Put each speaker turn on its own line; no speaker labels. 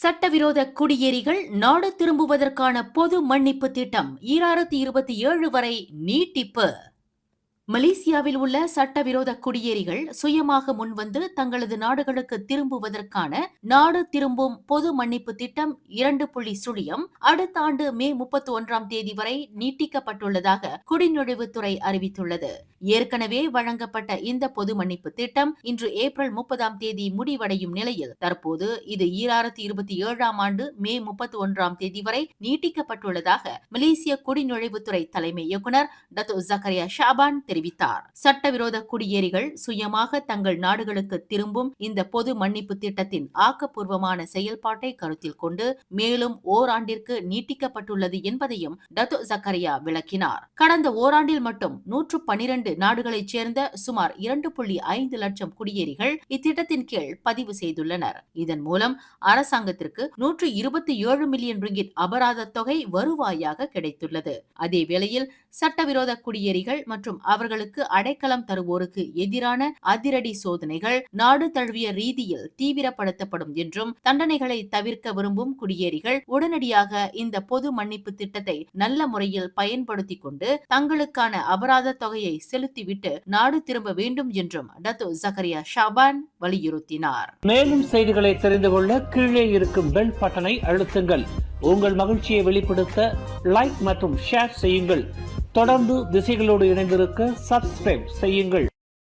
சட்டவிரோத குடியேறிகள் நாடு திரும்புவதற்கான பொது மன்னிப்பு திட்டம் 2027 வரை நீட்டிப்பு. மலேசியாவில் உள்ள சட்டவிரோத குடியேறிகள் சுயமாக முன்வந்து தங்களது நாடுகளுக்கு திரும்புவதற்கான நாடு திரும்பும் பொது மன்னிப்பு திட்டம் 2.0 அடுத்த ஆண்டு மே 31ஆம் தேதி வரை நீட்டிக்கப்பட்டுள்ளதாக குடிநுழைவுத்துறை அறிவித்துள்ளது. ஏற்கனவே வழங்கப்பட்ட இந்த பொது மன்னிப்பு திட்டம் இன்று ஏப்ரல் 30ஆம் தேதி முடிவடையும் நிலையில் தற்போது இது 2027ஆம் ஆண்டு மே 31ஆம் தேதி வரை நீட்டிக்கப்பட்டுள்ளதாக மலேசிய குடிநுழைவுத்துறை தலைமை இயக்குநர் டத்தோ ஜக்கரியா ஷாபான் தெரிவித்தார். சட்டவிரோத குடியேறிகள் சுயமாக தங்கள் நாடுகளுக்கு திரும்பும் இந்த பொது மன்னிப்பு திட்டத்தின் ஆக்கப்பூர்வமான செயல்பாட்டை கருத்தில் கொண்டு மேலும் ஓராண்டிற்கு நீட்டிக்கப்பட்டுள்ளது என்பதையும் டத்தோ ஜக்கரியா விளக்கினார். கடந்த ஓராண்டில் மட்டும் 112 நாடுகளைச் சேர்ந்த சுமார் 2.5 லட்சம் குடியேறிகள் இத்திட்டத்தின் கீழ் பதிவு செய்துள்ளனர். இதன் மூலம் அரசாங்கத்திற்கு 127 மில்லியன் ரிங்கிட் அபராத தொகை வருவாயாக கிடைத்துள்ளது. அதே வேளையில் சட்டவிரோத குடியேறிகள் மற்றும் அவர்களுக்கு அடைக்கலம் தருவோருக்கு எதிரான அதிரடி சோதனைகள் நாடு தழுவிய ரீதியில் தீவிரப்படுத்தப்படும் என்றும் தண்டனைகளை தவிர்க்க விரும்பும் குடியேறிகள் உடனடியாக இந்த பொது மன்னிப்பு திட்டத்தை நல்ல முறையில் பயன்படுத்திக் கொண்டு தங்களுக்கான அபராத தொகையை செலுத்திவிட்டு நாடு திரும்ப வேண்டும் என்றும் டத்தோ ஜக்கரியா ஷாபான் வலியுறுத்தினார்.
மேலும் செய்திகளை தெரிந்து கொள்ள கீழே இருக்கும் பெல் பட்டனை அழுத்துங்கள். உங்கள் மகிழ்ச்சியை வெளிப்படுத்த லைக் மற்றும் ஷேர் செய்யுங்கள். தொடர்ந்து திசைகளோடு இணைந்திருக்க சப்ஸ்கிரைப் செய்யுங்கள்.